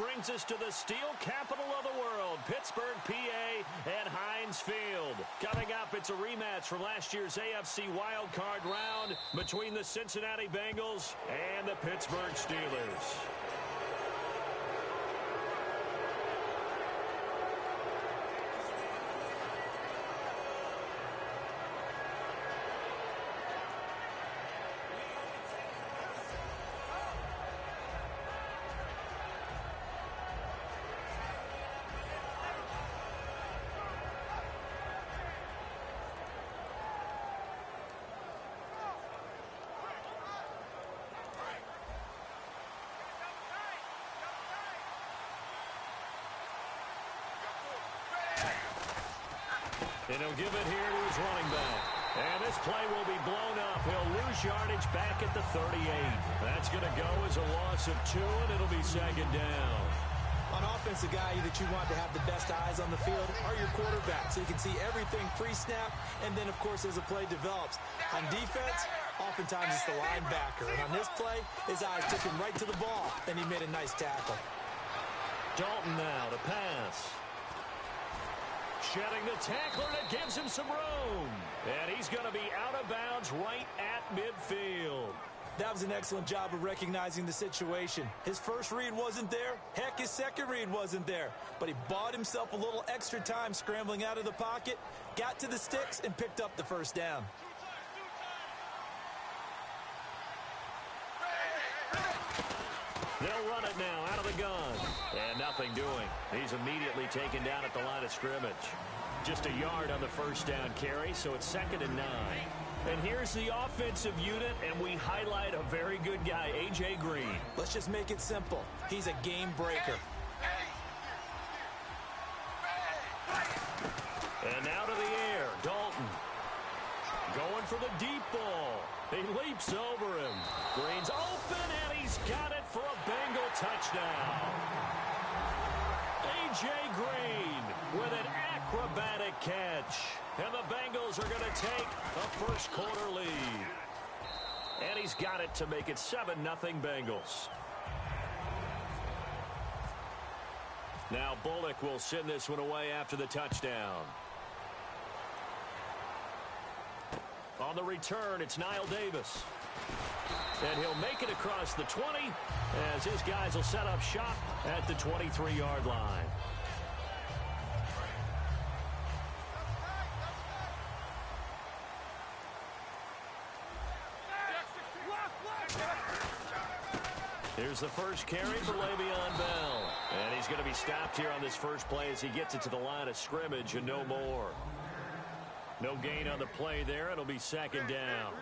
brings us to the steel capital of the world, Pittsburgh, PA, and Heinz Field. Coming up, it's a rematch from last year's AFC wildcard round between the Cincinnati Bengals and the Pittsburgh Steelers. And he'll give it here to his running back. And this play will be blown up. He'll lose yardage back at the 38. That's going to go as a loss of 2, and it'll be second down. On offense, the guy that you want to have the best eyes on the field are your quarterbacks, so you can see everything pre-snap, and then, of course, as the play develops. On defense, oftentimes it's the linebacker. And on this play, his eyes took him right to the ball, and he made a nice tackle. Dalton now to pass. Shedding the tackler, and it gives him some room. And he's going to be out of bounds right at midfield. That was an excellent job of recognizing the situation. His first read wasn't there. Heck, his second read wasn't there. But he bought himself a little extra time scrambling out of the pocket, got to the sticks, and picked up the first down. They'll run it now out of the gun. And nothing doing. He's immediately taken down at the line of scrimmage. Just a yard on the first down carry, so it's 2nd and 9. And here's the offensive unit, and we highlight a very good guy, A.J. Green. Let's just make it simple. He's a game breaker. And now to the air, Dalton. Going for the deep ball. He leaps over him. Green's open, and he's got it for a Bengal touchdown. A.J. Green with an acrobatic catch. And the Bengals are going to take a first-quarter lead. And he's got it to make it 7-0 Bengals. Now Bullock will send this one away after the touchdown. On the return, it's Niall Davis. And he'll make it across the 20 as his guys will set up shop at the 23-yard line. Here's the first carry for Le'Veon Bell. And he's going to be stopped here on this first play as he gets it to the line of scrimmage and no more. No gain on the play there. It'll be second down.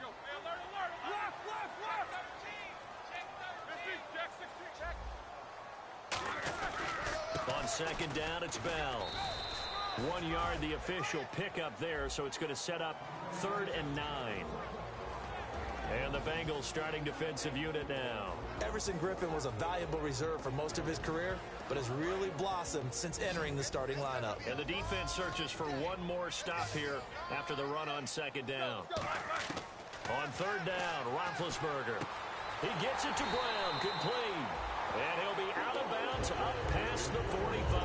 On second down, it's Bell. 1 yard, the official pickup there, so it's going to set up 3rd and 9. And the Bengals starting defensive unit now. Everson Griffin was a valuable reserve for most of his career, but has really blossomed since entering the starting lineup. And the defense searches for one more stop here after the run on second down. On 3rd down, Roethlisberger. He gets it to Brown, complete. And he'll be out of bounds up past the 45.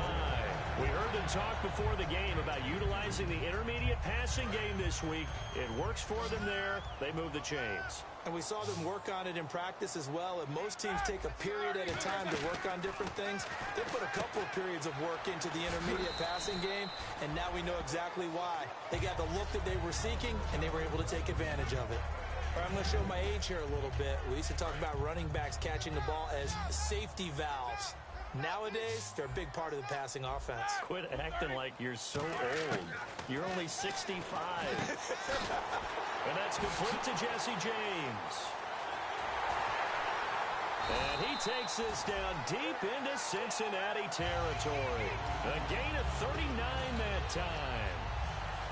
We heard them talk before the game about utilizing the intermediate passing game this week. It works for them there. They move the chains. And we saw them work on it in practice as well. And most teams take a period at a time to work on different things. They put a couple of periods of work into the intermediate passing game, and now we know exactly why. They got the look that they were seeking, and they were able to take advantage of it. I'm going to show my age here a little bit. We used to talk about running backs catching the ball as safety valves. Nowadays, they're a big part of the passing offense. Quit acting like you're so old. You're only 65. And that's complete to Jesse James. And he takes this down deep into Cincinnati territory. A gain of 39 that time.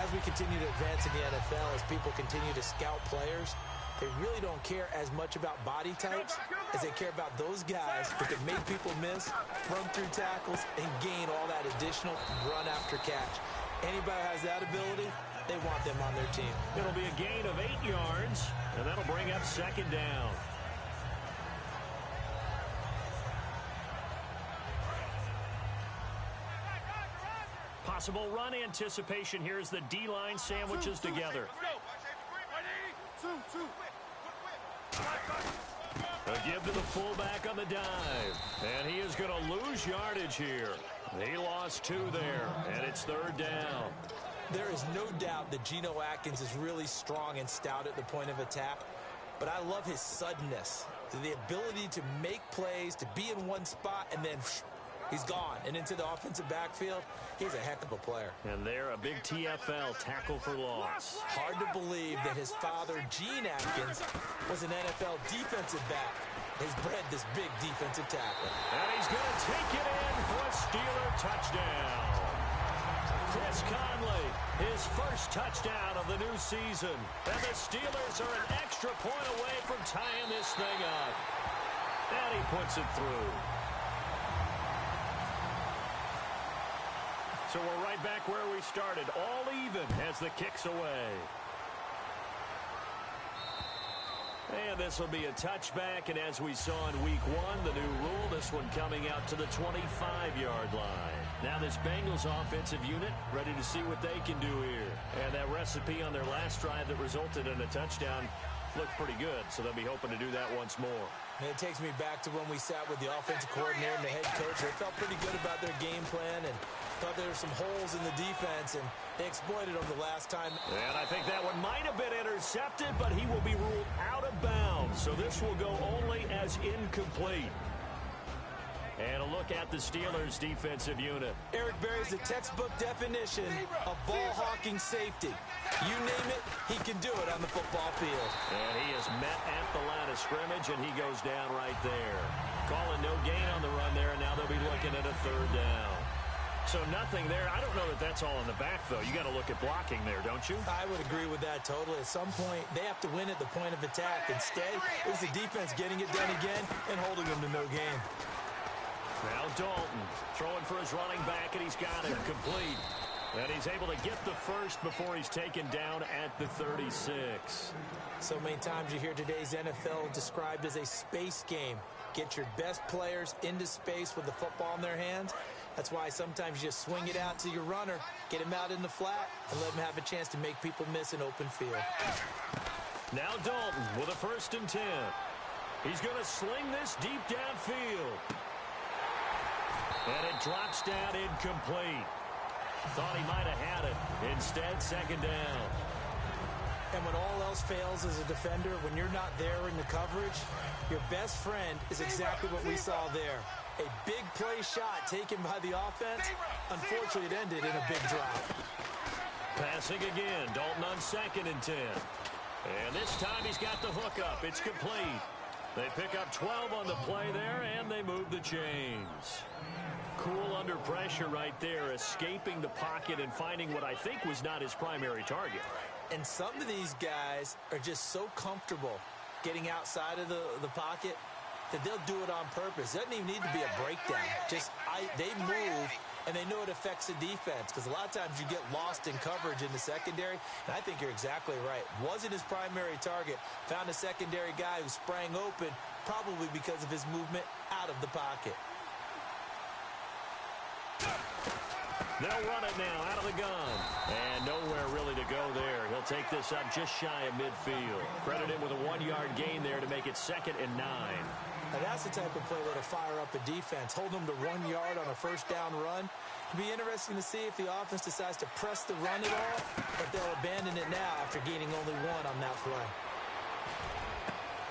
As we continue to advance in the NFL, as people continue to scout players, they really don't care as much about body types as they care about those guys who can make people miss, run through tackles, and gain all that additional run after catch. Anybody who has that ability, they want them on their team. It'll be a gain of 8 yards, and that'll bring up second down. possible run anticipation here as the D-line sandwiches together. A give to the fullback on the dive. And he is going to lose yardage here. He lost 2 there, and it's 3rd down. There is no doubt that Geno Atkins is really strong and stout at the point of attack, but I love his suddenness, the ability to make plays, to be in one spot, and then he's gone and into the offensive backfield. He's a heck of a player. And there, a big TFL, tackle for loss. Hard to believe that his father, Gene Atkins, was an NFL defensive back. He's bred this big defensive tackle. And he's going to take it in for a Steeler touchdown. Chris Conley, his first touchdown of the new season. And the Steelers are an extra point away from tying this thing up. And he puts it through. So we're right back where we started, all even as the kick's away. And this will be a touchback, and as we saw in week 1, the new rule, this one coming out to the 25-yard line. Now this Bengals offensive unit ready to see what they can do here. And that recipe on their last drive that resulted in a touchdown looked pretty good, so they'll be hoping to do that once more. And it takes me back to when we sat with the offensive coordinator and the head coach. They felt pretty good about their game plan and thought there were some holes in the defense, and they exploited them the last time. And I think that one might have been intercepted, but he will be ruled out of bounds. So this will go only as incomplete. And a look at the Steelers' defensive unit. Eric Berry's the textbook definition of ball-hawking safety. You name it, he can do it on the football field. And he is met at the line of scrimmage, and he goes down right there. Calling no gain on the run there, and now they'll be looking at a 3rd down. So nothing there. I don't know that that's all in the back, though. You got to look at blocking there, don't you? I would agree with that totally. At some point, they have to win at the point of attack. Instead, it was the defense getting it done again and holding them to no gain. Now Dalton throwing for his running back, and he's got it complete. And he's able to get the first before he's taken down at the 36. So many times you hear today's NFL described as a space game. Get your best players into space with the football in their hands. That's why sometimes you just swing it out to your runner, get him out in the flat, and let him have a chance to make people miss an open field. Now Dalton with a 1st and 10. He's going to sling this deep downfield. And it drops down incomplete. Thought he might have had it. Instead, 2nd down. And when all else fails as a defender, when you're not there in the coverage, your best friend is exactly what we saw there. A big play shot taken by the offense. Unfortunately, it ended in a big drop. Passing again. Dalton on 2nd and 10. And this time he's got the hook up. It's complete. They pick up 12 on the play there, and they move the chains. Cool under pressure right there, escaping the pocket and finding what I think was not his primary target. And some of these guys are just so comfortable getting outside of the pocket that they'll do it on purpose. It doesn't even need to be a breakdown. They move, and they know it affects the defense, because a lot of times you get lost in coverage in the secondary, and I think you're exactly right. Wasn't his primary target. Found a secondary guy who sprang open, probably because of his movement out of the pocket. They'll run it now out of the gun. And nowhere really to go there. He'll take this up just shy of midfield. Credit him with a 1-yard gain there to make it 2nd and 9. Now that's the type of play that'll fire up a defense. Hold them to 1 yard on a 1st down run. It'll be interesting to see if the offense decides to press the run at all, but they'll abandon it now after gaining only 1 on that play.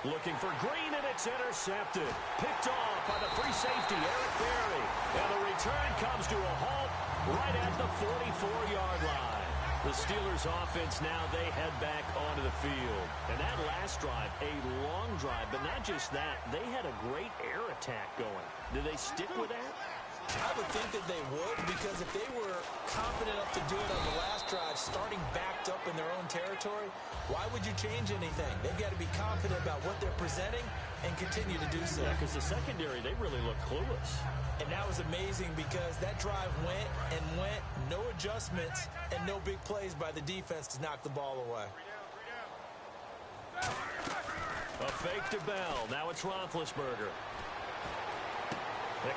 Looking for Green, and it's intercepted. Picked off by the free safety, Eric Berry. And the return comes to a halt right at the 44-yard line. The Steelers offense now, they head back onto the field. And that last drive, a long drive, but not just that. They had a great air attack going. Do they stick with that? I would think that they would, because if they were confident enough to do it on the last drive, starting backed up in their own territory, why would you change anything? They've got to be confident about what they're presenting and continue to do so. Yeah, because the secondary, they really look clueless. And that was amazing, because that drive went and went, no adjustments, and no big plays by the defense to knock the ball away. A fake to Bell. Now it's Roethlisberger.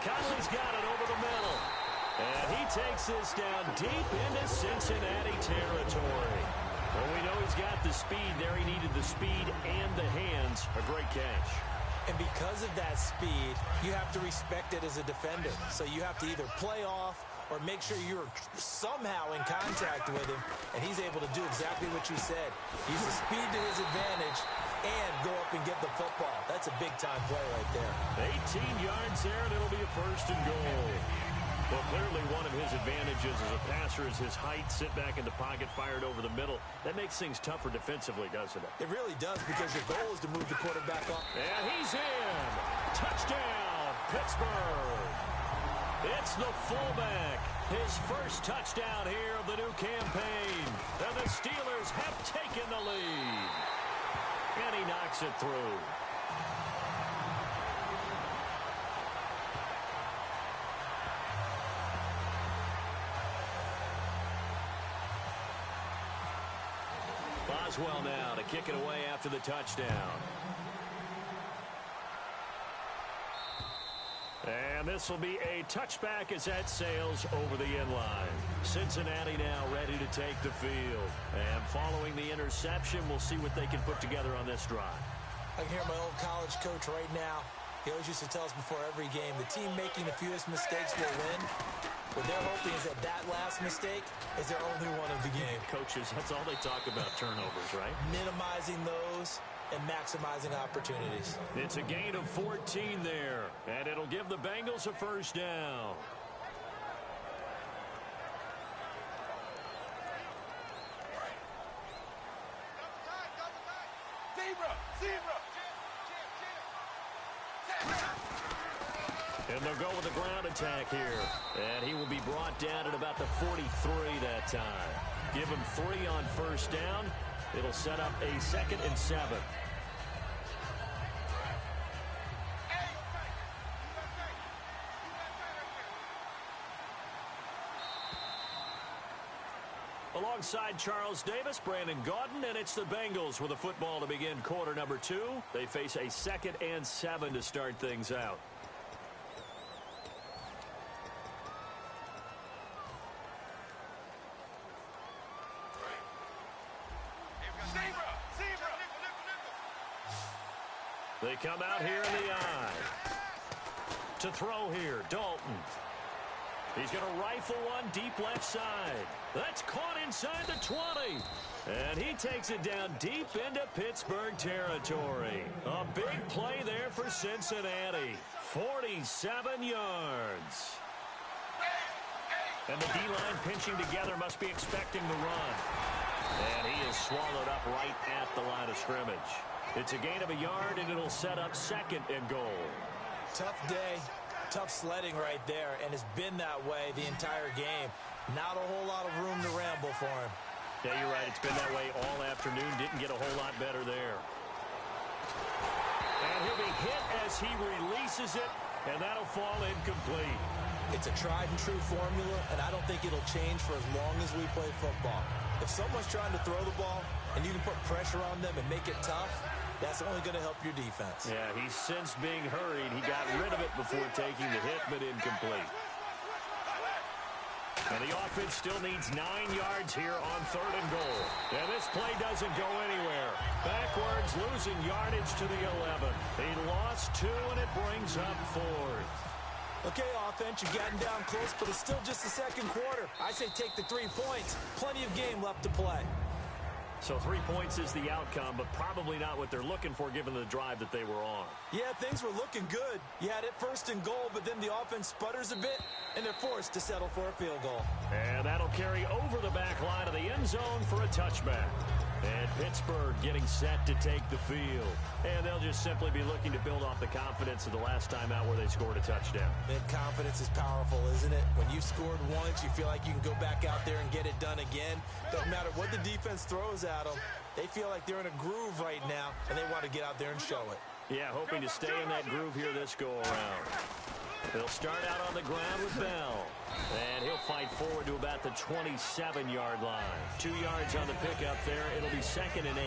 Conley's got it over the middle. And he takes this down deep into Cincinnati territory. Well, we know he's got the speed there. He needed the speed and the hands. A great catch. And because of that speed, you have to respect it as a defender. So you have to either play off or make sure you're somehow in contact with him, and he's able to do exactly what you said. Use the speed to his advantage and go up and get the football. That's a big-time play right there. 18 yards there, and it'll be a 1st and goal. Well, clearly one of his advantages as a passer is his height. Sit back in the pocket, fired over the middle. That makes things tougher defensively, doesn't it? It really does, because your goal is to move the quarterback off. And he's in. Touchdown, Pittsburgh. It's the fullback. His first touchdown here of the new campaign. And the Steelers have taken the lead. And he knocks it through. Boswell now to kick it away after the touchdown. And this will be a touchback as that sails over the end line. Cincinnati now ready to take the field. And following the interception, we'll see what they can put together on this drive. I can hear my old college coach right now. He always used to tell us before every game, the team making the fewest mistakes will win. What they're hoping is that that last mistake is their only one of the game. Coaches, that's all they talk about, turnovers, right? Minimizing those and maximizing opportunities. It's a gain of 14 there, and it'll give the Bengals a 1st down. And they'll go with a ground attack here. And he will be brought down at about the 43 that time. Give him 3 on 1st down. It'll set up a 2nd and 7. Alongside Charles Davis, Brandon Gaudin, and it's the Bengals with a football to begin quarter number 2. They face a 2nd and 7 to start things out. They come out here in the eye. To throw here, Dalton. He's going to rifle one deep left side. That's caught inside the 20. And he takes it down deep into Pittsburgh territory. A big play there for Cincinnati. 47 yards. And the D-line pinching together must be expecting the run. And he is swallowed up right at the line of scrimmage. It's a gain of a yard, and it'll set up 2nd and goal. Tough day. Tough sledding right there, and it's been that way the entire game. Not a whole lot of room to ramble for him. Yeah, you're right. It's been that way all afternoon. Didn't get a whole lot better there. And he'll be hit as he releases it, and that'll fall incomplete. It's a tried-and-true formula, and I don't think it'll change for as long as we play football. If someone's trying to throw the ball, and you can put pressure on them and make it tough, that's only going to help your defense. Yeah, he's since being hurried. He got rid of it before taking the hit, but incomplete. And the offense still needs 9 yards here on 3rd and goal. And this play doesn't go anywhere. Backwards, losing yardage to the 11. He lost 2, and it brings up 4th. Okay, offense, you're getting down close, but it's still just the 2nd quarter. I say take the 3 points. Plenty of game left to play. So 3 points is the outcome, but probably not what they're looking for given the drive that they were on. Yeah, things were looking good. You had it 1st and goal, but then the offense sputters a bit, and they're forced to settle for a field goal. And that'll carry over the back line of the end zone for a touchback. And Pittsburgh getting set to take the field. And they'll just simply be looking to build off the confidence of the last time out where they scored a touchdown. And confidence is powerful, isn't it? When you've scored once, you feel like you can go back out there and get it done again. Doesn't matter what the defense throws at them. They feel like they're in a groove right now, and they want to get out there and show it. Yeah, hoping to stay in that groove here this go-around. They'll start out on the ground with Bell. And he'll fight forward to about the 27-yard line. 2 yards on the pickup there. It'll be 2nd and 8.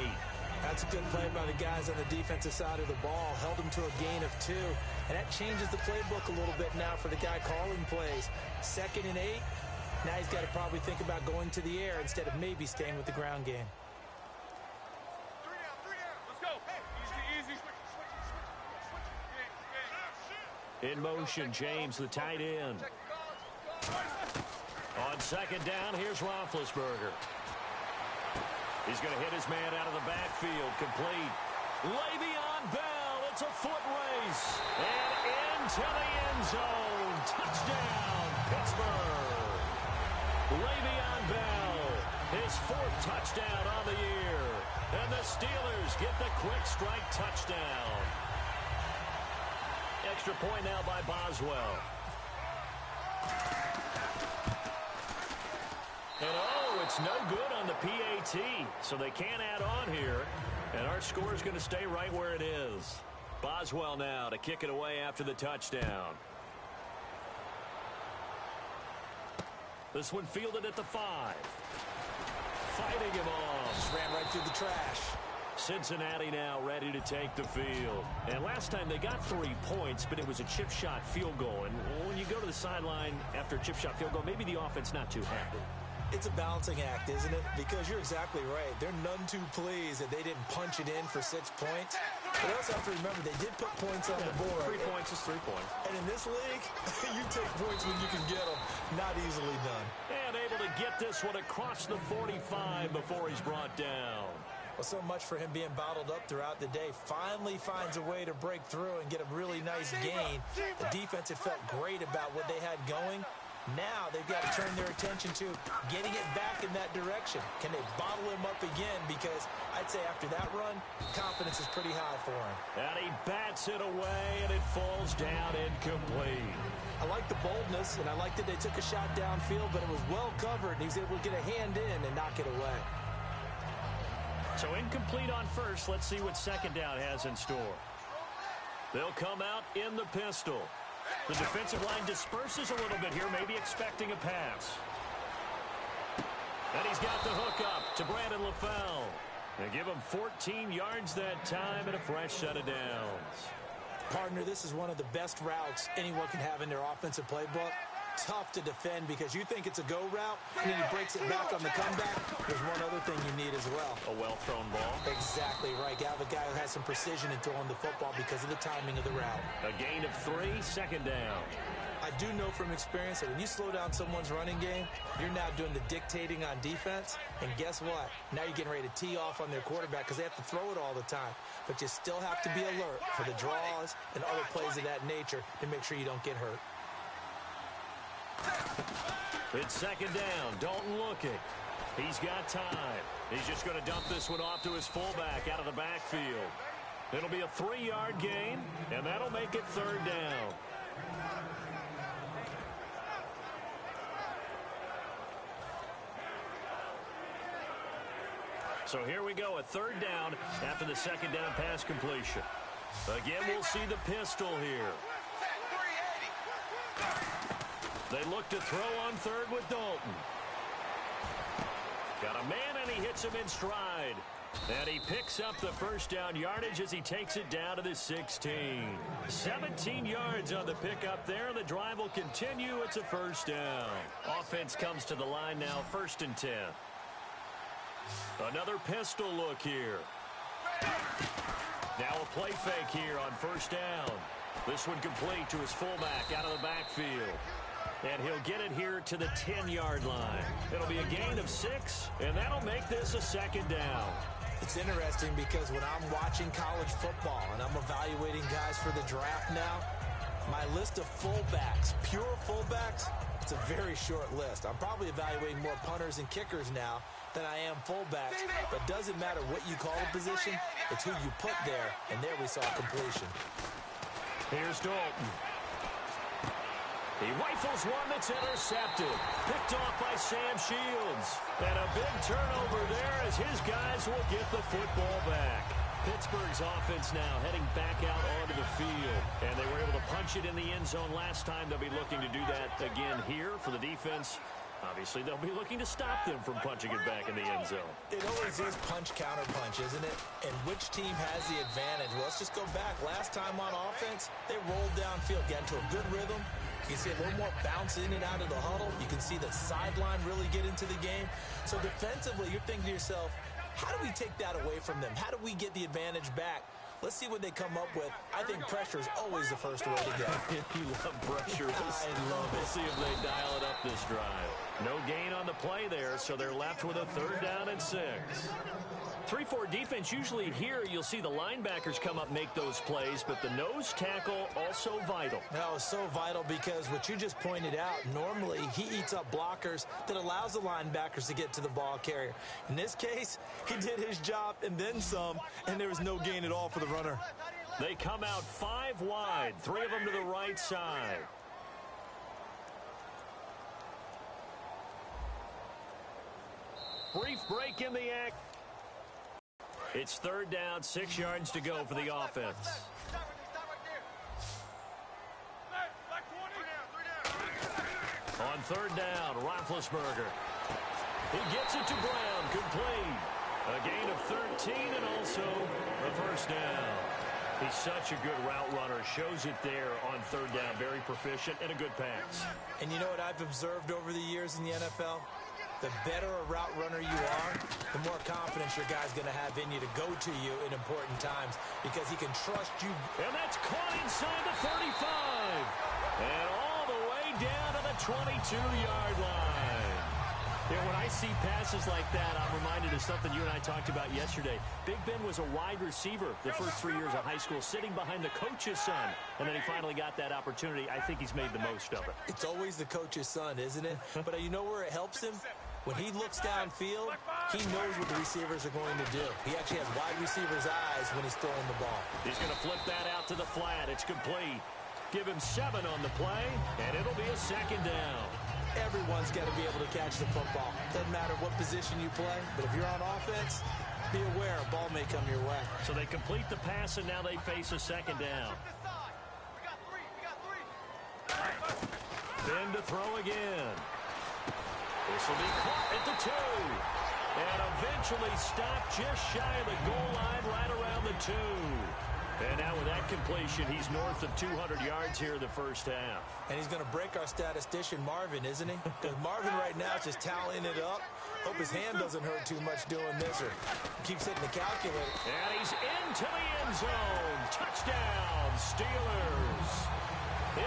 That's a good play by the guys on the defensive side of the ball. Held them to a gain of 2. And that changes the playbook a little bit now for the guy calling plays. 2nd and 8. Now he's got to probably think about going to the air instead of maybe staying with the ground game. 3 down. Let's go. Hey, easy. Switch. In motion, James, the tight end. On 2nd down, here's Roethlisberger. He's going to hit his man out of the backfield. Complete. Le'Veon Bell. It's a foot race. And into the end zone. Touchdown, Pittsburgh. Le'Veon Bell. His 4th touchdown on the year. And the Steelers get the quick strike touchdown. Extra point now by Boswell. And it's no good on the PAT, so they can't add on here. And our score is going to stay right where it is. Boswell now to kick it away after the touchdown. This one fielded at the 5. Fighting him off. Just ran right through the trash. Cincinnati now ready to take the field. And last time they got 3 points, but it was a chip shot field goal. And when you go to the sideline after a chip shot field goal, maybe the offense not too happy. It's a balancing act, isn't it? Because you're exactly right. They're none too pleased that they didn't punch it in for 6 points. But also have to remember, they did put points on the board. 3 points is 3 points. And in this league, you take points when you can get them. Not easily done. And able to get this one across the 45 before he's brought down. Well, so much for him being bottled up throughout the day. Finally finds a way to break through and get a really nice gain. The defense had felt great about what they had going. Now they've got to turn their attention to getting it back in that direction. Can they bottle him up again? Because I'd say after that run, confidence is pretty high for him. And he bats it away, and it falls down incomplete. I like the boldness, and I like that they took a shot downfield, but it was well covered, and he was able to get a hand in and knock it away. So incomplete on first. Let's see what 2nd down has in store. They'll come out in the pistol. The defensive line disperses a little bit here, maybe expecting a pass. And he's got the hook up to Brandon LaFell. They give him 14 yards that time and a fresh set of downs. Partner, this is one of the best routes anyone can have in their offensive playbook. Tough to defend because you think it's a go route, and then he breaks it back on the comeback. There's one other thing you need as well. A well-thrown ball. Exactly right. You have a guy who has some precision in throwing the football because of the timing of the route. A gain of 3, 2nd down. I do know from experience that when you slow down someone's running game, you're now doing the dictating on defense. And guess what? Now you're getting ready to tee off on their quarterback because they have to throw it all the time. But you still have to be alert for the draws and other plays of that nature to make sure you don't get hurt. It's 2nd down. Dalton looking. He's got time. He's just going to dump this one off to his fullback out of the backfield. It'll be a 3-yard gain, and that'll make it 3rd down. So here we go, a 3rd down after the 2nd down pass completion. Again, we'll see the pistol here. They look to throw on 3rd with Dalton. Got a man, and he hits him in stride. And he picks up the 1st down yardage as he takes it down to the 16. 17 yards on the pickup there. The drive will continue. It's a 1st down. Offense comes to the line now, 1st and 10. Another pistol look here. Now a play fake here on 1st down. This one complete to his fullback out of the backfield. And he'll get it here to the 10-yard line. It'll be a gain of 6, and that'll make this a 2nd down. It's interesting because when I'm watching college football and I'm evaluating guys for the draft now, my list of fullbacks, pure fullbacks, it's a very short list. I'm probably evaluating more punters and kickers now than I am fullbacks. But it doesn't matter what you call a position, it's who you put there, and there we saw completion. Here's Dalton. He rifles one that's intercepted. Picked off by Sam Shields. And a big turnover there as his guys will get the football back. Pittsburgh's offense now heading back out onto the field. And they were able to punch it in the end zone last time. They'll be looking to do that again here for the defense. Obviously, they'll be looking to stop them from punching it back in the end zone. It always is punch-counter-punch, isn't it? And which team has the advantage? Well, let's just go back. Last time on offense, they rolled downfield, got into a good rhythm. You can see a little more bounce in and out of the huddle. You can see the sideline really get into the game. So defensively, you're thinking to yourself, how do we take that away from them? How do we get the advantage back? Let's see what they come up with. I think pressure is always the first way to go. You love pressure. I love it. We'll see if they dial it up this drive. No gain on the play there, so they're left with a 3rd down and 6. 3-4 defense, usually here you'll see the linebackers come up, make those plays, but the nose tackle also vital. No, it's so vital because what you just pointed out, normally he eats up blockers that allows the linebackers to get to the ball carrier. In this case, he did his job and then some, and there was no gain at all for the runner. They come out 5 wide, 3 of them to the right side. Brief break in the act. It's 3rd down, 6 yards to go for the offense. On 3rd down, Roethlisberger. He gets it to Brown, complete. A gain of 13 and also a 1st down. He's such a good route runner. Shows it there on 3rd down. Very proficient and a good pass. And you know what I've observed over the years in the NFL? The better a route runner you are, the more confidence your guy's going to have in you to go to you in important times because he can trust you. And that's caught inside the 35. And all the way down to the 22-yard line. Yeah, when I see passes like that, I'm reminded of something you and I talked about yesterday. Big Ben was a wide receiver the first 3 years of high school, sitting behind the coach's son. And then he finally got that opportunity. I think he's made the most of it. It's always the coach's son, isn't it? But you know where it helps him? When he looks downfield, he knows what the receivers are going to do. He actually has wide receivers' eyes when he's throwing the ball. He's going to flip that out to the flat. It's complete. Give him 7 on the play, and it'll be a 2nd down. Everyone's got to be able to catch the football. Doesn't matter what position you play, but if you're on offense, be aware a ball may come your way. So they complete the pass, and now they face a 2nd down. Ben to throw again. This will be caught at the 2. And eventually stopped just shy of the goal line right around the 2. And now with that completion, he's north of 200 yards here in the first half. And he's going to break our statistician, Marvin, isn't he? Because Marvin right now is just tallying it up. Hope his hand doesn't hurt too much doing this or keeps hitting the calculator. And he's into the end zone. Touchdown, Steelers.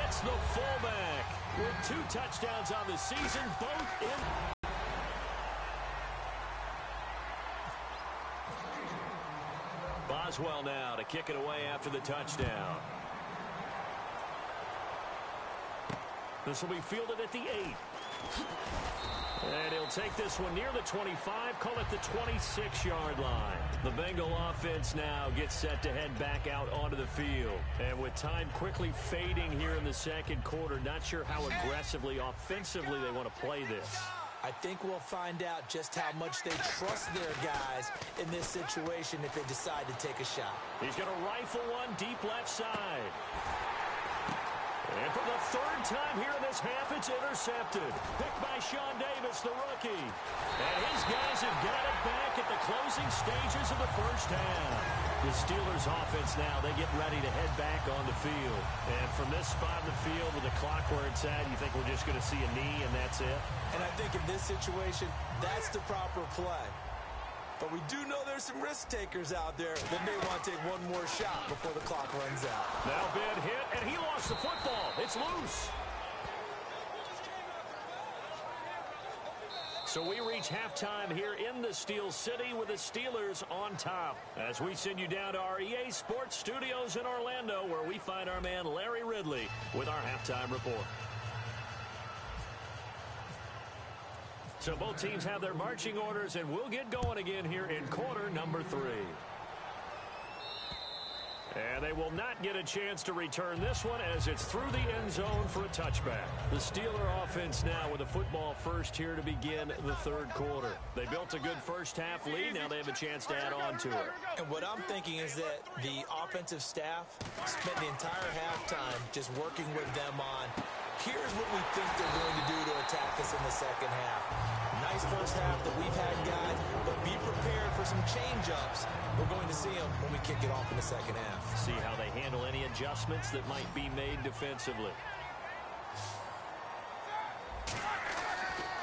It's the fullback with 2 touchdowns on the season, both in. Boswell now to kick it away after the touchdown. This will be fielded at the 8. And he'll take this one near the 25, call it the 26-yard line. The Bengal offense now gets set to head back out onto the field. And with time quickly fading here in the 2nd quarter, not sure how aggressively, offensively they want to play this. I think we'll find out just how much they trust their guys in this situation if they decide to take a shot. He's going to rifle one deep left side. And for the 3rd time here in this half, it's intercepted. Picked by Sean Davis, the rookie. And his guys have got it back at the closing stages of the first half. The Steelers offense now, they get ready to head back on the field. And from this spot in the field with the clock where it's at, you think we're just going to see a knee and that's it? And I think in this situation, that's the proper play. But we do know there's some risk takers out there that may want to take one more shot before the clock runs out. Now Ben hit, and he lost the football. It's loose. So we reach halftime here in the Steel City with the Steelers on top. As we send you down to our EA Sports Studios in Orlando, where we find our man Larry Ridley with our halftime report. So both teams have their marching orders, and we'll get going again here in quarter number 3. And they will not get a chance to return this one as it's through the end zone for a touchback. The Steeler offense now with a football first here to begin the 3rd quarter. They built a good first half lead. Now they have a chance to add on to it. And what I'm thinking is that the offensive staff spent the entire halftime just working with them on, here's what we think they're going to do to attack us this in the second half. Nice first half that we've had, guys, but be prepared for some change-ups. We're going to see them when we kick it off in the second half. See how they handle any adjustments that might be made defensively.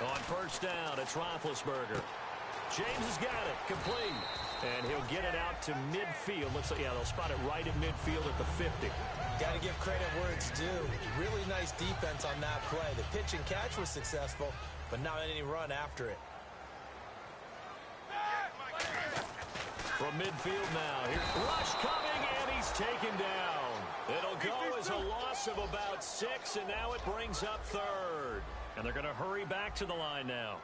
On first down, it's Roethlisberger. James has got it, complete. And he'll get it out to midfield. Looks like, yeah, they'll spot it right at midfield at the 50. Got to give credit where it's due. Really nice defense on that play. The pitch and catch was successful, but not any run after it. From midfield now, here's rush coming, and he's taken down. It'll go as a loss of about 6, and now it brings up third. And they're going to hurry back to the line now.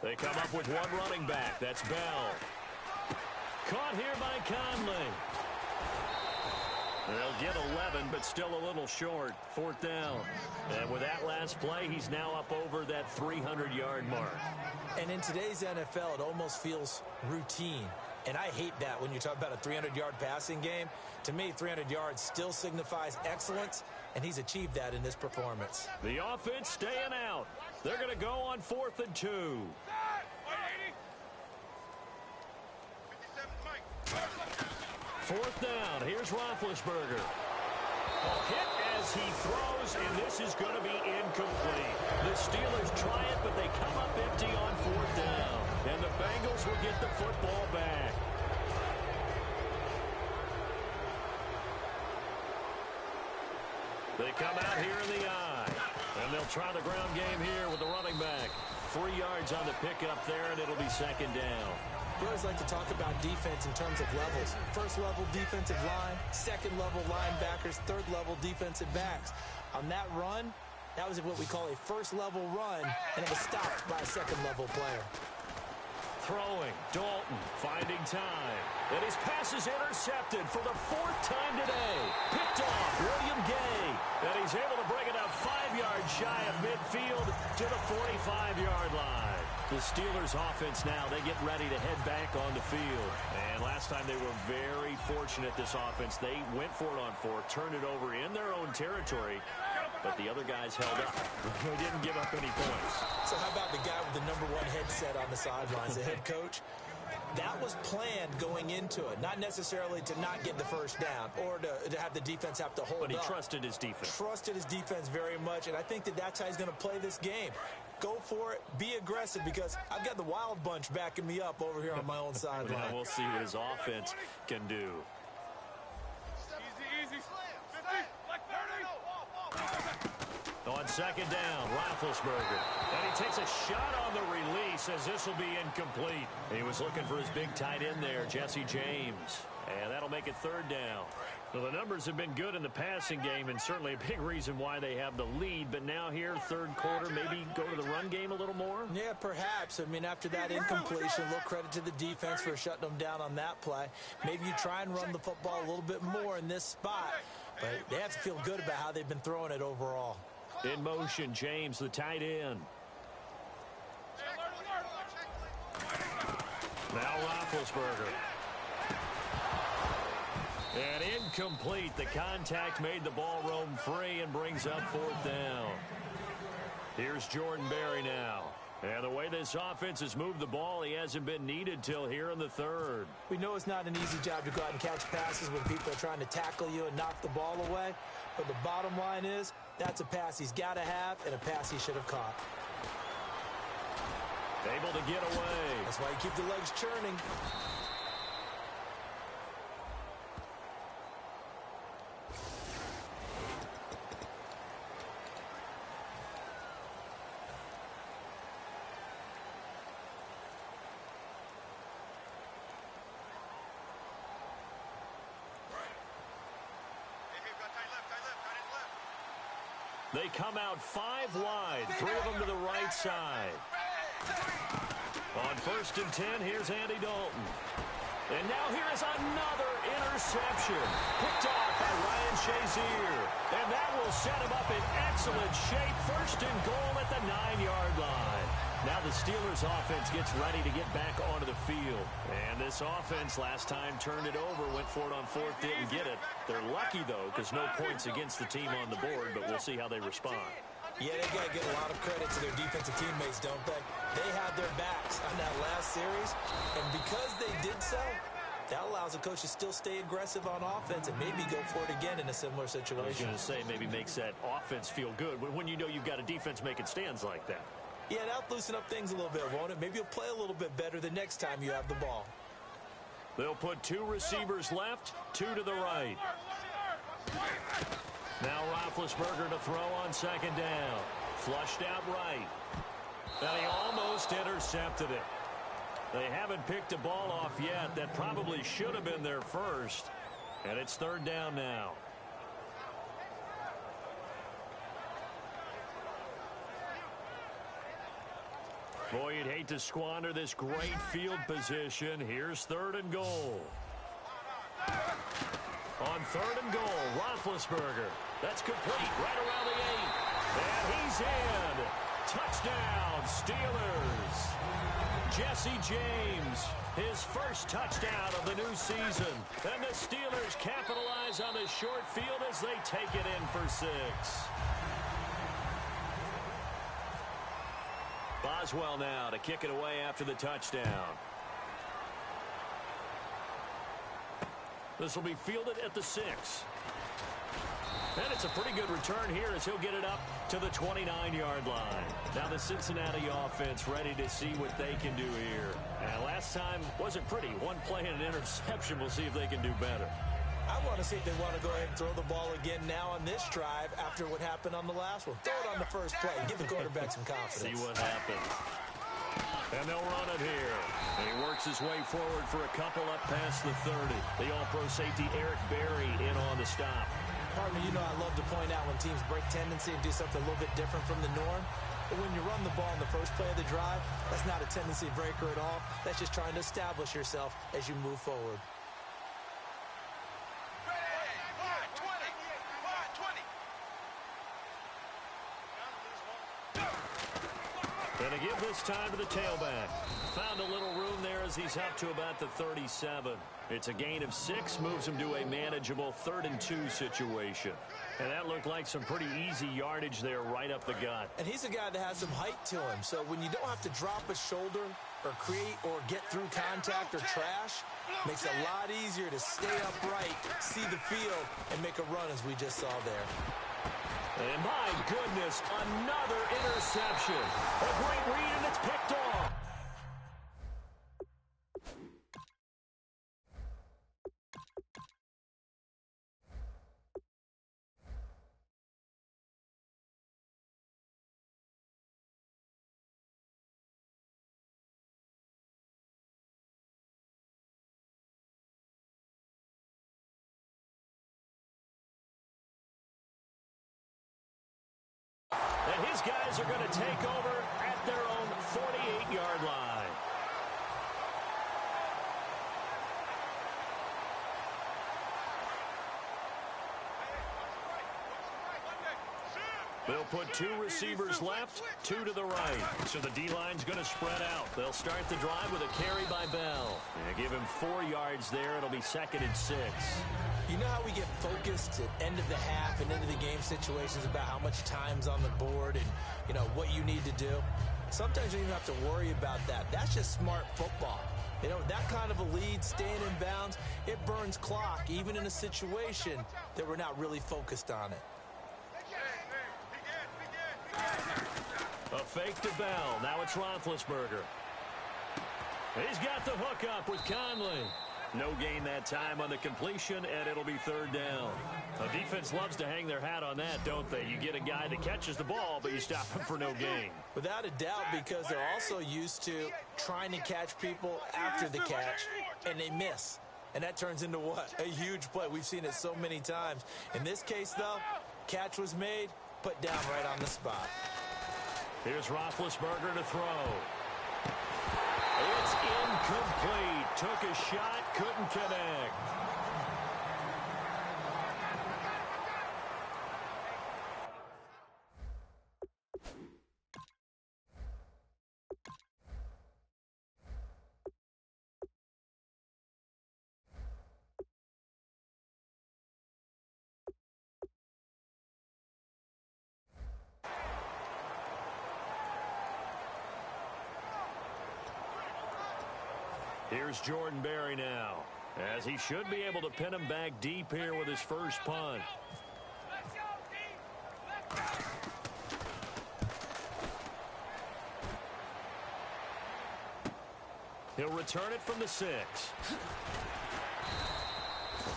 They come up with one running back. That's Bell. Caught here by Conley. They'll get 11, but still a little short. Fourth down. And with that last play, he's now up over that 300-yard mark. And in today's NFL, it almost feels routine. And I hate that when you talk about a 300-yard passing game. To me, 300 yards still signifies excellence, and he's achieved that in this performance. The offense staying out. They're going to go on 4th and 2. Fourth down. Here's Roethlisberger. Hit as he throws, and this is going to be incomplete. The Steelers try it, but they come up empty on 4th down. And the Bengals will get the football back. They come out here in the eye. And they'll try the ground game here with the running back. 3 yards on the pickup there, and it'll be second down. We always like to talk about defense in terms of levels. First level defensive line, second level linebackers, third level defensive backs. On that run, that was what we call a first level run, and it was stopped by a second level player. Throwing, Dalton finding time. And his pass is intercepted for the 4th time today. Picked off William Gay. And he's able to bring it up 5 yards shy of midfield to the 45-yard line. The Steelers offense now, they get ready to head back on the field. And last time they were very fortunate, this offense. They went for it on 4, turned it over in their own territory. But the other guys held up. They didn't give up any points. So how about the guy with the #1 headset on the sidelines, the head coach? That was planned going into it, not necessarily to not get the first down or to have the defense have to hold up. But he trusted his defense. Trusted his defense very much, and I think that that's how he's going to play this game. Go for it. Be aggressive, because I've got the Wild Bunch backing me up over here on my own sideline. Now we'll see what his offense can do. Easy. 50. Like 30. On second down, Roethlisberger. And he takes a shot on the release as this will be incomplete. He was looking for his big tight end there, Jesse James. And that'll make it third down. Well, the numbers have been good in the passing game, and certainly a big reason why they have the lead. But now here, third quarter, maybe go to the run game a little more? Yeah, perhaps. I mean, after that incompletion, a little credit to the defense for shutting them down on that play. Maybe you try and run the football a little bit more in this spot. But they have to feel good about how they've been throwing it overall. In motion, James, the tight end. Now Roethlisberger. And incomplete. The contact made the ball roam free and brings up 4th down. Here's Jordan Berry now. And the way this offense has moved the ball, he hasn't been needed till here in the third. We know it's not an easy job to go out and catch passes when people are trying to tackle you and knock the ball away. But the bottom line is, that's a pass he's got to have and a pass he should have caught. Able to get away. That's why you keep the legs churning. They come out 5 wide, 3 of them to the right side. On 1st and 10, here's Andy Dalton. And now here is another interception. Picked off by Ryan Shazier. And that will set him up in excellent shape. 1st and goal at the 9-yard line. Now the Steelers offense gets ready to get back onto the field. And this offense last time turned it over, went for it on 4th, didn't get it. They're lucky, though, because no points against the team on the board, but we'll see how they respond. Yeah, they got to give a lot of credit to their defensive teammates, don't they? They had their backs on that last series, and because they did so, that allows the coach to still stay aggressive on offense and maybe go for it again in a similar situation. I was going to say, maybe makes that offense feel good when you know you've got a defense making stands like that. Yeah, that'll loosen up things a little bit, won't it? Maybe you'll play a little bit better the next time you have the ball. They'll put 2 receivers left, 2 to the right. Now Roethlisberger to throw on second down. Flushed out right. And he almost intercepted it. They haven't picked a ball off yet. That probably should have been their first. And it's third down now. Boy, you'd hate to squander this great field position. Here's third and goal. On third and goal, Roethlisberger. That's complete right around the 8. And he's in. Touchdown, Steelers. Jesse James, his first touchdown of the new season. And the Steelers capitalize on the short field as they take it in for 6. Boswell now to kick it away after the touchdown. This will be fielded at the 6. And it's a pretty good return here as he'll get it up to the 29-yard line. Now the Cincinnati offense ready to see what they can do here. And last time wasn't pretty. One play and an interception. We'll see if they can do better. I want to see if they want to go ahead and throw the ball again now on this drive after what happened on the last one. Throw it on the first play. Give the quarterback some confidence. See what happens. And they'll run it here. And he works his way forward for a couple up past the 30. The all-pro safety Eric Berry in on the stop. Partner, you know I love to point out when teams break tendency and do something a little bit different from the norm. But when you run the ball in the first play of the drive, that's not a tendency breaker at all. That's just trying to establish yourself as you move forward. And to give this time to the tailback. Found a little room there as he's up to about the 37. It's a gain of 6, moves him to a manageable 3rd and 2 situation. And that looked like some pretty easy yardage there right up the gut. And he's a guy that has some height to him. So when you don't have to drop a shoulder or create or get through contact or trash, makes it a lot easier to stay upright, see the field, and make a run as we just saw there. And my goodness, another interception. A great read, and it's picked off. And his guys are going to take over at their own 48-yard line. They'll put 2 receivers left, 2 to the right. So the D-line's going to spread out. They'll start the drive with a carry by Bell. And give him 4 yards there. It'll be 2nd and 6. You know how we get focused at end of the half and into the game situations about how much time's on the board and, you know, what you need to do? Sometimes you don't even have to worry about that. That's just smart football. You know, that kind of a lead, staying in bounds, it burns clock, even in a situation that we're not really focused on it. A fake to Bell. Now it's Roethlisberger. He's got the hook up with Conley. No gain that time on the completion, and it'll be 3rd down. The defense loves to hang their hat on that, don't they? You get a guy that catches the ball, but you stop him for no gain. Without a doubt, because they're also used to trying to catch people after the catch, and they miss. And that turns into what? A huge play. We've seen it so many times. In this case, though, catch was made, put down right on the spot. Here's Roethlisberger to throw. It's incomplete. Took a shot, couldn't connect. Here's Jordan Berry now, as he should be able to pin him back deep here with his first punt. He'll return it from the 6.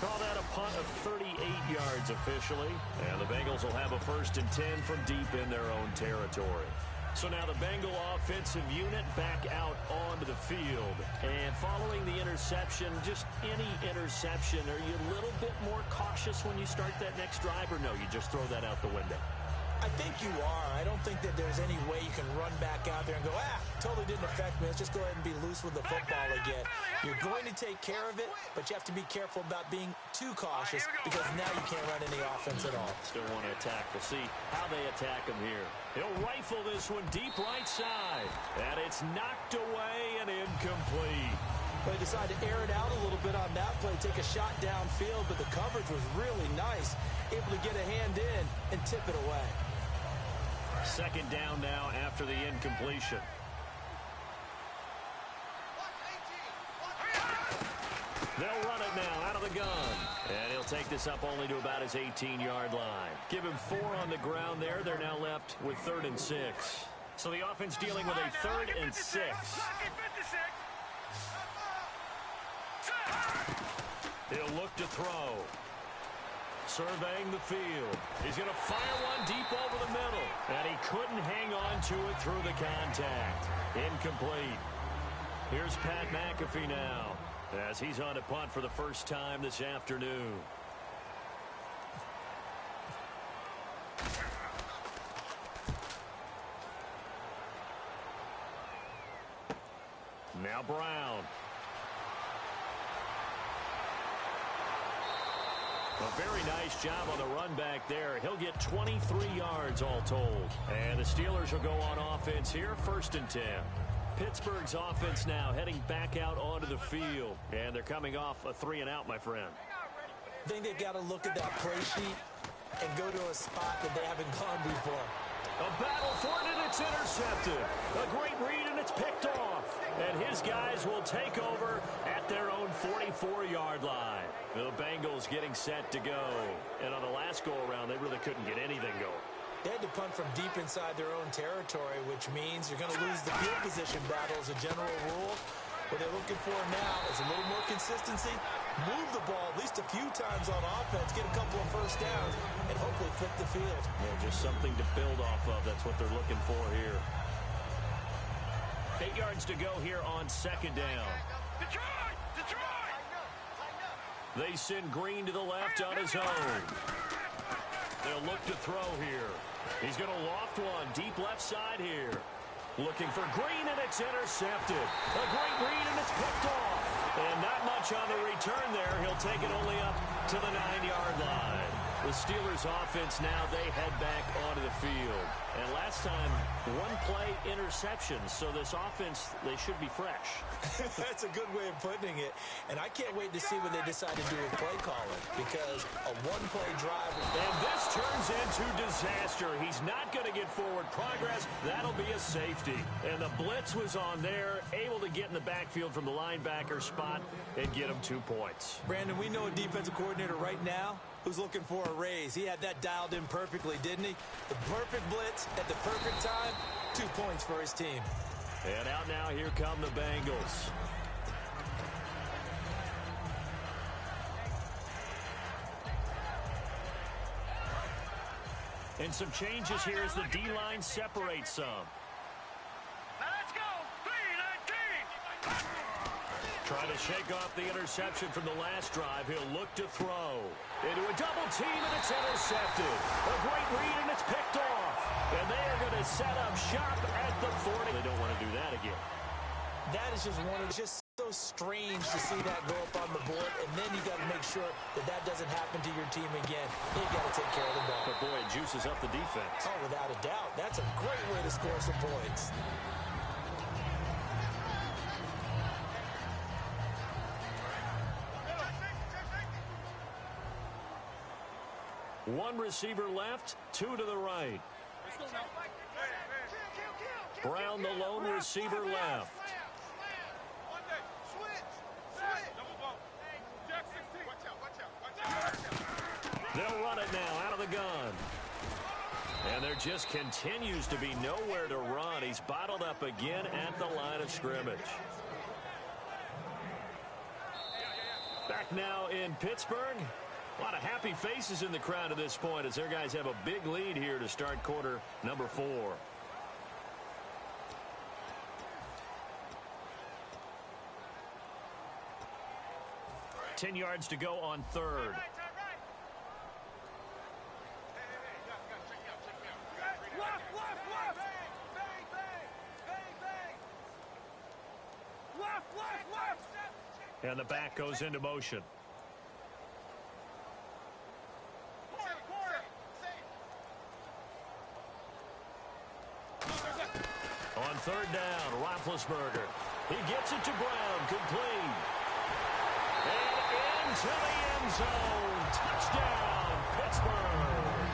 Call that a punt of 38 yards officially. And the Bengals will have a 1st and 10 from deep in their own territory. So now the Bengal offensive unit back out onto the field. And following the interception, just any interception, are you a little bit more cautious when you start that next drive, or no, you just throw that out the window? I think you are. I don't think that there's any way you can run back out there and go, totally didn't affect me. Let's just go ahead and be loose with the football again. You're going to take care of it, but you have to be careful about being too cautious because now you can't run any offense at all. Still want to attack. We'll see how they attack him here. He'll rifle this one deep right side, and it's knocked away and incomplete. They decided to air it out a little bit on that play, take a shot downfield, but the coverage was really nice, able to get a hand in and tip it away. 2nd down now after the incompletion. They'll run it now out of the gun. And he'll take this up only to about his 18-yard line. Give him 4 on the ground there. They're now left with 3rd and 6. So the offense dealing with a 3rd and 6. He'll look to throw. Surveying the field. He's going to fire one deep over the middle. And he couldn't hang on to it through the contact. Incomplete. Here's Pat McAfee now, as he's on a punt for the first time this afternoon. Now Brown. A very nice job on the run back there. He'll get 23 yards all told. And the Steelers will go on offense here, 1st and 10. Pittsburgh's offense now heading back out onto the field. And they're coming off a 3-and-out, my friend. I think they've got to look at that play sheet and go to a spot that they haven't gone before. A battle for it, and it's intercepted. A great read, and it's picked off. And his guys will take over at their own 44-yard line. The Bengals getting set to go. And on the last go-around, they really couldn't get anything going. They had to punt from deep inside their own territory, which means you're going to lose the field position battle as a general rule. What they're looking for now is a little more consistency, move the ball at least a few times on offense, get a couple of 1st downs, and hopefully flip the field. Yeah, just something to build off of. That's what they're looking for here. 8 yards to go here on 2nd down. They send Green to the left on his own. They'll look to throw here. He's going to loft one deep left side here. Looking for Green, and it's intercepted. A great read, and it's picked off. And not much on the return there. He'll take it only up to the 9-yard line. The Steelers offense now, they head back onto the field. And last time, 1-play interceptions. So this offense, they should be fresh. That's a good way of putting it. And I can't wait to see what they decide to do with play calling, because a 1-play drive. And this turns into disaster. He's not going to get forward progress. That'll be a safety. And the blitz was on there, able to get in the backfield from the linebacker spot and get him 2 points. Brandon, we know a defensive coordinator right now who's looking for a raise. He had that dialed in perfectly, didn't he? The perfect blitz at the perfect time, 2 points for his team. And out now, here come the Bengals. And some changes here as the D-line separates some. Now let's go. 3-19. Trying to shake off the interception from the last drive. He'll look to throw. Into a double team, and it's intercepted. A great read, and it's picked off. And they are going to set up shop at the 40. They don't want to do that again. That is just so strange to see that go up on the board, and then you got to make sure that that doesn't happen to your team again. You got to take care of the ball. But boy, it juices up the defense. Oh, without a doubt. That's a great way to score some points. One receiver left, 2 to the right. Brown, the lone receiver left. They'll run it now out of the gun. And there just continues to be nowhere to run. He's bottled up again at the line of scrimmage. Back now in Pittsburgh. A lot of happy faces in the crowd at this point as their guys have a big lead here to start quarter number 4. 10 yards to go on third. And the back goes into motion. On third down, Roethlisberger. He gets it to Brown, complete. And into the end zone. Touchdown, Pittsburgh.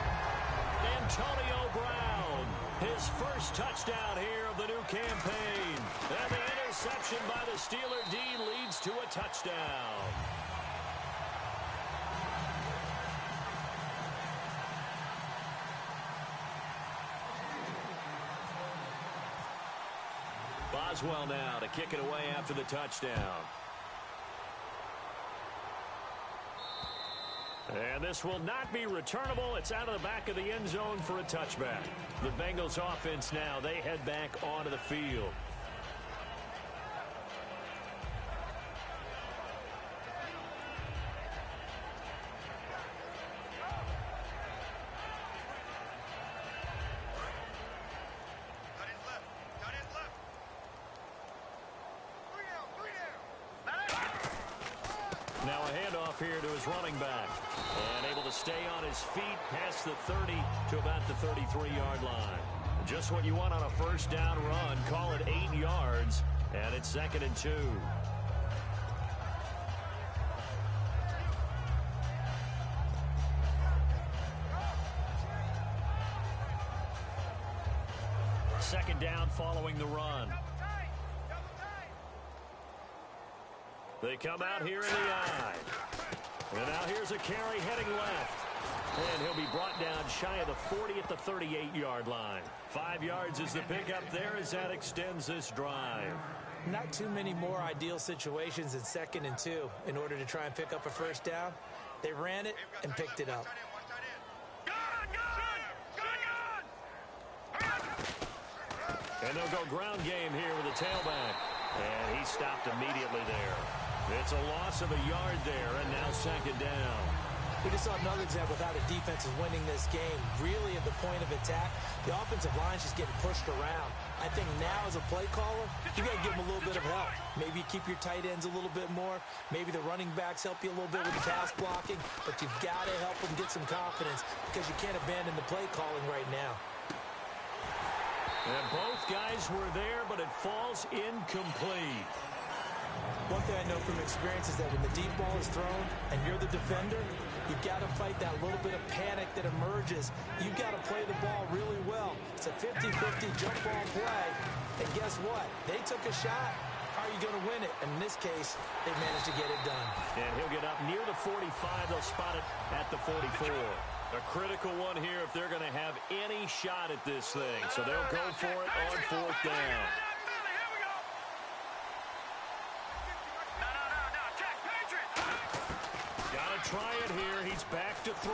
Antonio Brown, his first touchdown here of the new campaign. And the interception by the Steeler D leads to a touchdown. Boswell now to kick it away after the touchdown. And this will not be returnable. It's out of the back of the end zone for a touchback. The Bengals offense now, they head back onto the field. Now a handoff here to his running back. And able to stay on his feet past the 30 to about the 33-yard line. Just what you want on a first down run. Call it 8 yards. And it's 2nd and 2. Second down following the run. They come out here in the eye. And now here's a carry heading left. And he'll be brought down shy of the 40 at the 38-yard line. 5 yards is the pickup there as that extends this drive. Not too many more ideal situations in 2nd and 2 in order to try and pick up a first down. They ran it and picked it up. And they'll go ground game here with a tailback. And he stopped immediately there. It's a loss of a yard there, and now 2nd down. We just saw another example of how the defense is winning this game. Really at the point of attack, the offensive line is just getting pushed around. I think now as a play caller, you got to give them a little bit of help. Maybe you keep your tight ends a little bit more. Maybe the running backs help you a little bit with the pass blocking. But you've got to help them get some confidence because you can't abandon the play calling right now. And both guys were there, but it falls incomplete. One thing I know from experience is that when the deep ball is thrown and you're the defender, you've got to fight that little bit of panic that emerges. You've got to play the ball really well. It's a 50-50 jump ball play. And guess what? They took a shot. How are you going to win it? And in this case, they managed to get it done. And he'll get up near the 45. They'll spot it at the 44. A critical one here if they're going to have any shot at this thing. So they'll go for it on 4th down. Try it here. He's back to throw.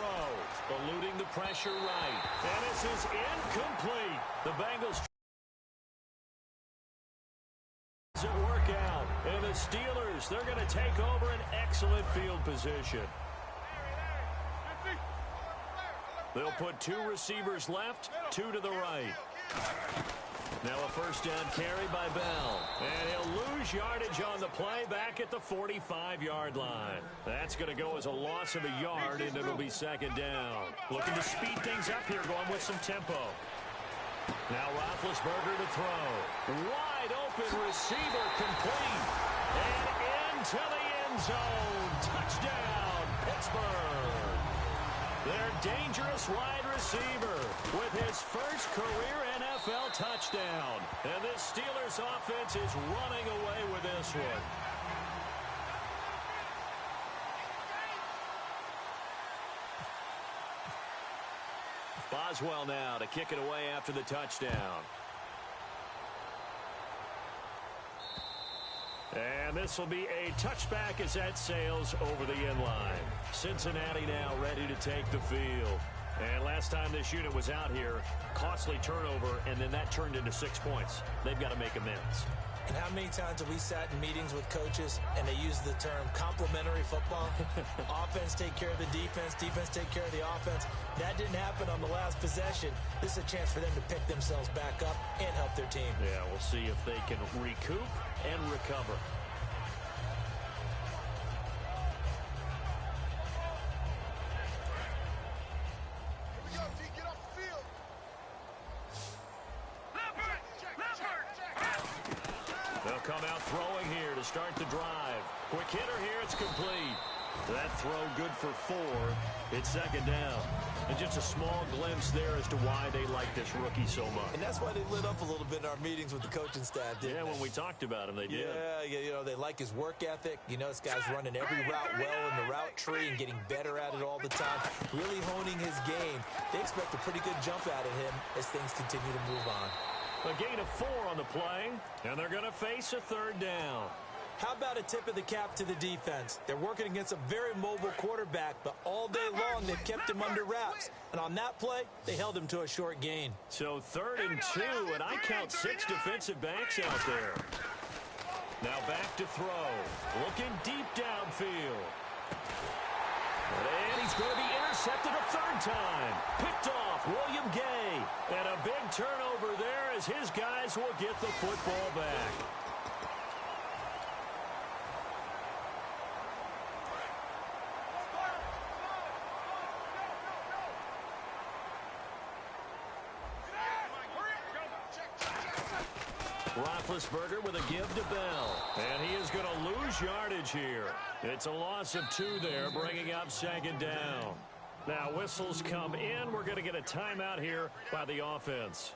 Eluding the pressure right. And this is incomplete. The Bengals doesn't work out. And the Steelers, they're going to take over an excellent field position. They'll put 2 receivers left, 2 to the right. Now a first down carry by Bell. And he'll lose yardage on the play back at the 45-yard line. That's going to go as a loss of a yard, and it'll be 2nd down. Looking to speed things up here, going with some tempo. Now Roethlisberger to throw. Wide open receiver complete. And into the end zone. Touchdown, Pittsburgh. Their dangerous wide receiver with his first career NFL touchdown. And this Steelers offense is running away with this one. Boswell now to kick it away after the touchdown. And this will be a touchback as that sails over the end line. Cincinnati now ready to take the field. And last time this unit was out here, costly turnover, and then that turned into 6 points. They've got to make amends. And how many times have we sat in meetings with coaches and they use the term complementary football? Offense take care of the defense, defense take care of the offense. That didn't happen on the last possession. This is a chance for them to pick themselves back up and help their team. Yeah, we'll see if they can recoup and recover. They'll come out throwing here to start the drive. Quick hitter here, it's complete. That throw good for 4. It's second down. And just a small glimpse there as to why they like this rookie so much. And that's why they lit up a little bit in our meetings with the coaching staff, didn't they? When we talked about him, they did. Yeah, you know, they like his work ethic. You know, this guy's running every route well in the route tree and getting better at it all the time, really honing his game. They expect a pretty good jump out of him as things continue to move on. A gain of 4 on the play, and they're going to face a third down. How about a tip of the cap to the defense? They're working against a very mobile quarterback, but all day long they've kept him under wraps. And on that play, they held him to a short gain. So 3rd and 2, and I count 6 defensive backs out there. Now back to throw. Looking deep downfield. And he's going to be intercepted a 3rd time. Picked off William Gay. And a big turnover there as his guys will get the football back. Roethlisberger with a give to Bell. And he is going to lose yardage here. It's a loss of 2 there, bringing up second down. Now whistles come in. We're going to get a timeout here by the offense.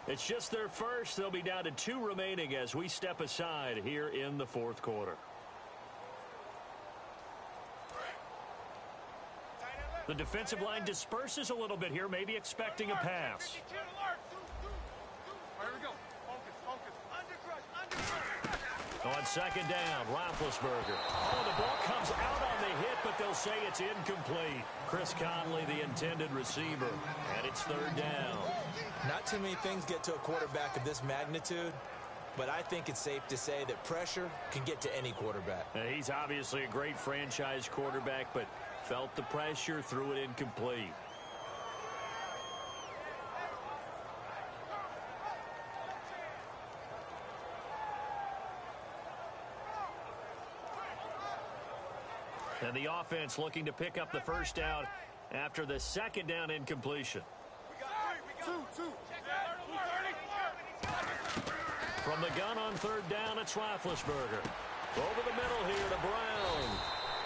It's just their first. They'll be down to 2 remaining as we step aside here in the 4th quarter. The defensive line disperses a little bit here, maybe expecting a pass. Here we go. On second down, Roethlisberger. Oh, the ball comes out on the hit, but they'll say it's incomplete. Chris Conley, the intended receiver, and it's 3rd down. Not too many things get to a quarterback of this magnitude, but I think it's safe to say that pressure can get to any quarterback. He's obviously a great franchise quarterback, but felt the pressure, threw it incomplete. And the offense looking to pick up the first down after the second down incompletion. From the gun on 3rd down, it's Roethlisberger. Over the middle here to Brown.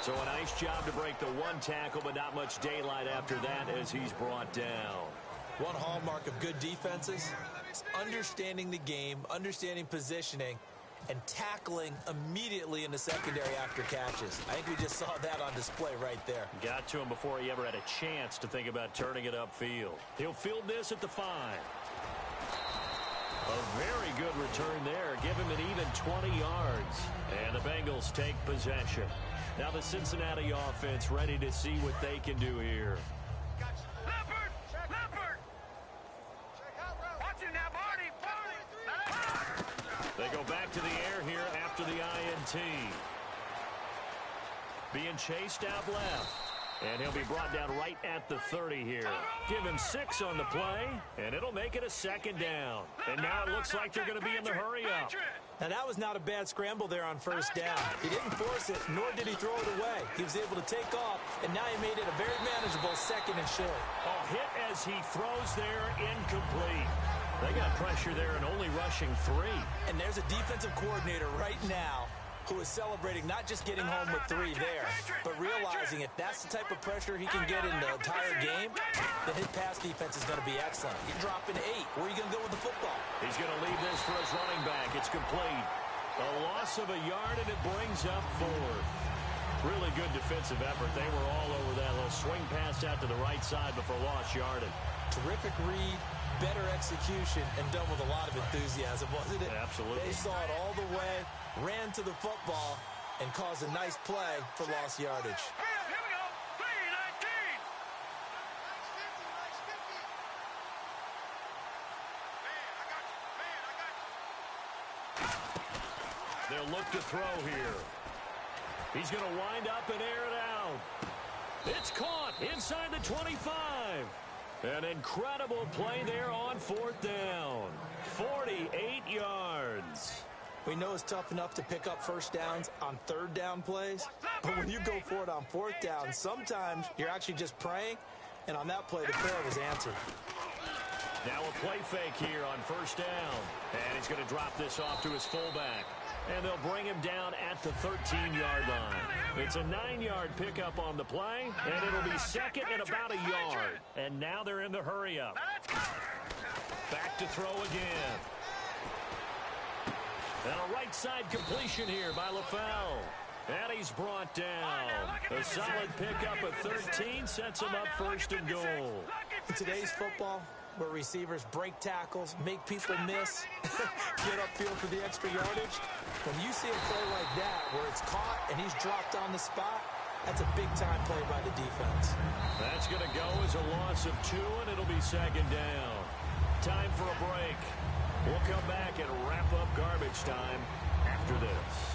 So a nice job to break the 1 tackle, but not much daylight after that as he's brought down. One hallmark of good defenses is understanding the game, understanding positioning, and tackling immediately in the secondary after catches. I think we just saw that on display right there. Got to him before he ever had a chance to think about turning it upfield. He'll field this at the 5. A very good return there. Give him an even 20 yards. And the Bengals take possession. Now the Cincinnati offense ready to see what they can do here. They go back to the air here after the INT. Being chased out left. And he'll be brought down right at the 30 here. Give him 6 on the play, and it'll make it a second down. And now it looks like they're going to be in the hurry-up. Now, that was not a bad scramble there on 1st down. He didn't force it, nor did he throw it away. He was able to take off, and now he made it a very manageable 2nd and short. A hit as he throws there, incomplete. They got pressure there and only rushing 3. And there's a defensive coordinator right now who is celebrating not just getting home with 3 there, but realizing if that's the type of pressure he can get in the entire game, then his pass defense is going to be excellent. You're dropping 8. Where are you going to go with the football? He's going to leave this for his running back. It's complete. A loss of a yard, and it brings up 4th. Really good defensive effort. They were all over that little swing pass out to the right side before lost yardage. Terrific read, better execution, and done with a lot of enthusiasm, wasn't it? Absolutely. They saw it all the way, ran to the football, and caused a nice play for lost yardage. Here we go. 3-19. They'll look to throw here. He's going to wind up and air it out. It's caught inside the 25. An incredible play there on 4th down. 48 yards. We know it's tough enough to pick up first downs on 3rd down plays, but when you go for it on 4th down, sometimes you're actually just praying, and on that play, the prayer was answered. Now a play fake here on 1st down, and he's going to drop this off to his fullback. And they'll bring him down at the 13-yard line. It's a 9-yard pickup on the play, and it'll be second and about a yard. And now they're in the hurry-up. Back to throw again. And a right-side completion here by LaFell. And he's brought down. A solid pickup at 13 sets him up 1st and goal. In today's football, where receivers break tackles, make people miss, get upfield for the extra yardage, when you see a play like that where it's caught and he's dropped on the spot, that's a big-time play by the defense. That's going to go as a loss of 2, and it'll be 2nd down. Time for a break. We'll come back and wrap up garbage time after this.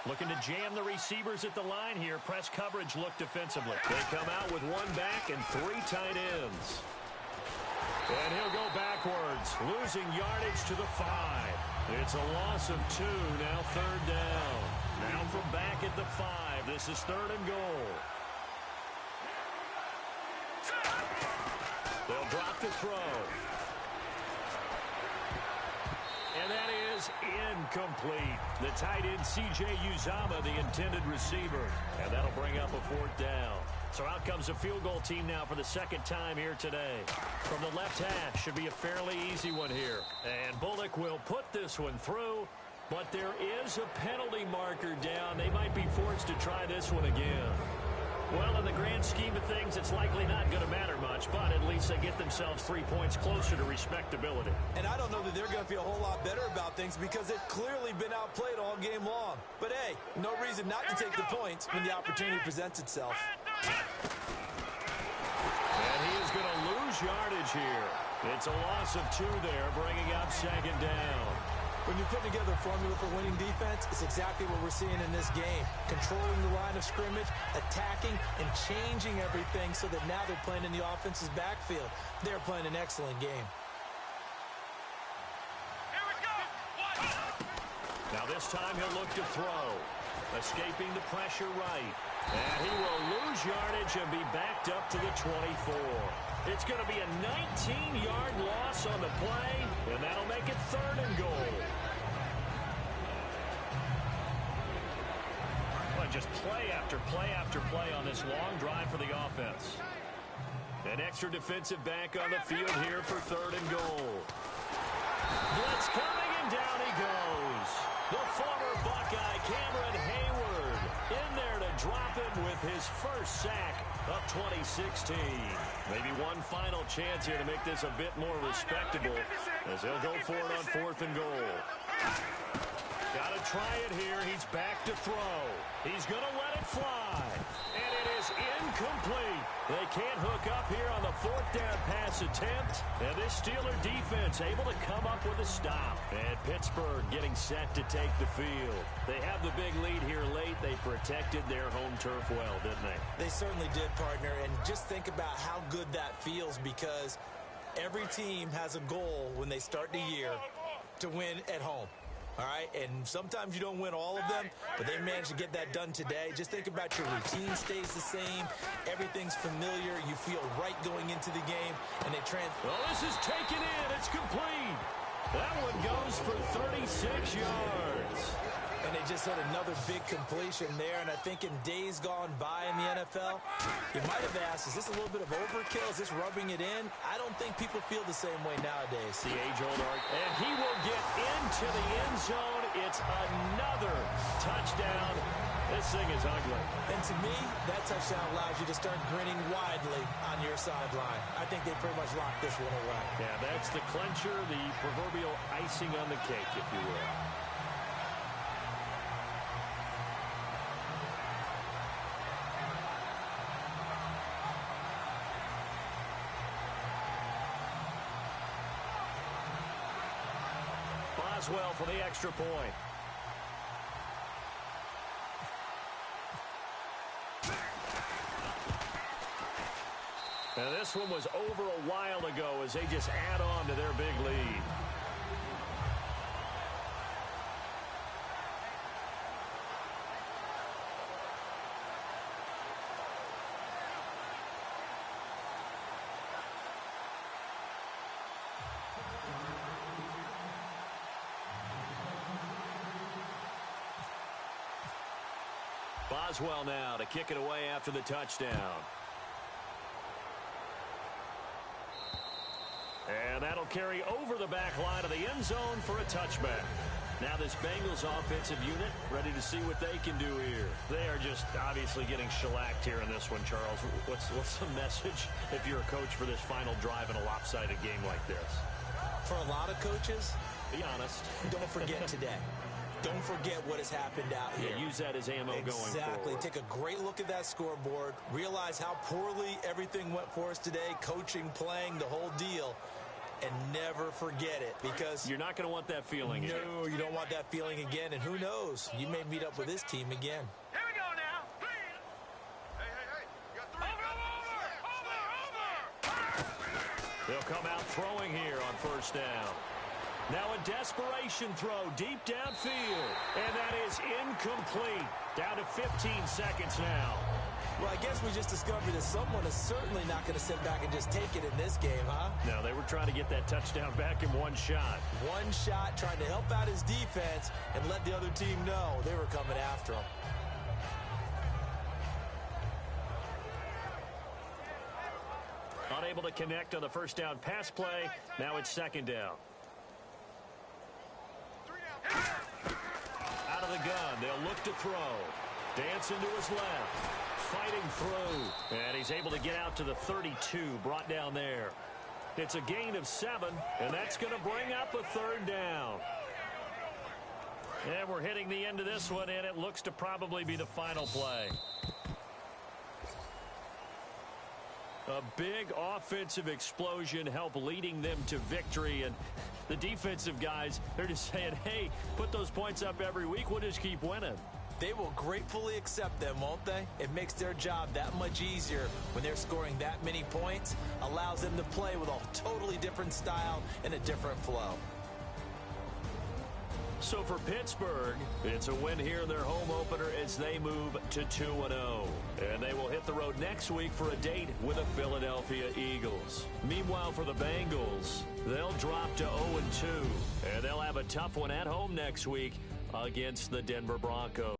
Looking to jam the receivers at the line here. Press coverage look defensively. They come out with 1 back and 3 tight ends. And he'll go backwards, losing yardage to the 5. It's a loss of 2, now 3rd down. Now from back at the 5. This is 3rd and goal. They'll drop the throw. And that is incomplete. The tight end, C.J. Uzama, the intended receiver. And that'll bring up a 4th down. So out comes a field goal team now for the 2nd time here today. From the left hash, should be a fairly easy one here. And Bullock will put this one through, but there is a penalty marker down. They might be forced to try this one again. Well, in the grand scheme of things, it's likely not going to matter much, but at least they get themselves 3 points closer to respectability. And I don't know that they're going to feel a whole lot better about things because they've clearly been outplayed all game long. But, hey, no reason not to take the points when the opportunity presents itself. And he is going to lose yardage here. It's a loss of 2 there, bringing up 2nd down. When you put together a formula for winning defense, it's exactly what we're seeing in this game. Controlling the line of scrimmage, attacking, and changing everything so that now they're playing in the offense's backfield. They're playing an excellent game. Here we go. Now this time he'll look to throw. Escaping the pressure right. And he will lose yardage and be backed up to the 24. It's going to be a 19-yard loss on the play, and that'll make it 3rd and goal. Well, just play after play after play on this long drive for the offense. An extra defensive back on the field here for 3rd and goal. Blitz coming, and down he goes. The former Buckeye, Cameron Hayward, in there to drop him with his first sack of 2016. Maybe one final chance here to make this a bit more respectable as they'll go for it on 4th and goal. Got to try it here. He's back to throw. He's going to let it fly. And it is incomplete. They can't hook up here on the 4th down pass attempt. And this Steeler defense able to come up with a stop. And Pittsburgh getting set to take the field. They have the big lead here late. They protected their home turf well, didn't they? They certainly did, partner. And just think about how good that feels because every team has a goal when they start the year to win at home. All right, and sometimes you don't win all of them, but they managed to get that done today. Just think about your routine stays the same. Everything's familiar. You feel right going into the game, and they Well, this is taken in. It's complete. That one goes for 36 yards. And they just hit another big completion there, and I think in days gone by in the NFL, you might have asked, is this a little bit of overkill? Is this rubbing it in? I don't think people feel the same way nowadays. The age-old argument. And he will get into the end zone. It's another touchdown. This thing is ugly. And to me, that touchdown allows you to start grinning widely on your sideline. I think they pretty much locked this one away. Yeah, that's the clincher, the proverbial icing on the cake, if you will. Boswell for the extra point. Now this one was over a while ago as they just add on to their big lead. Boswell now to kick it away after the touchdown. And that'll carry over the back line of the end zone for a touchback. Now this Bengals offensive unit ready to see what they can do here. They are just obviously getting shellacked here in this one, Charles. What's the message if you're a coach for this final drive in a lopsided game like this? For a lot of coaches, be honest. Don't forget today. Don't forget what has happened out here. Yeah, use that as ammo going forward. Exactly. Take a great look at that scoreboard. Realize how poorly everything went for us today. Coaching, playing, the whole deal. And never forget it, because you're not going to want that feeling again. No, you don't want that feeling again. And who knows? You may meet up with this team again. Here we go now. Hey. You got three. Over. They'll come out throwing here on first down. Now a desperation throw deep downfield. And that is incomplete. Down to 15 seconds now. Well, I guess we just discovered that someone is certainly not going to sit back and just take it in this game, huh? No, they were trying to get that touchdown back in one shot. One shot, trying to help out his defense and let the other team know they were coming after him. Unable to connect on the first down pass play. Now it's second down. Out of the gun, they'll look to throw. Dancing to his left. Fighting through. And he's able to get out to the 32, brought down there. It's a gain of 7, and that's going to bring up a third down. And we're hitting the end of this one, and it looks to probably be the final play. A big offensive explosion helped leading them to victory, and the defensive guys, they're just saying, hey, put those points up every week, we'll just keep winning. They will gratefully accept them, won't they? It makes their job that much easier when they're scoring that many points, allows them to play with a totally different style and a different flow. So for Pittsburgh, it's a win here in their home opener as they move to 2-0. And they will hit the road next week for a date with the Philadelphia Eagles. Meanwhile, for the Bengals, they'll drop to 0-2. And they'll have a tough one at home next week against the Denver Broncos.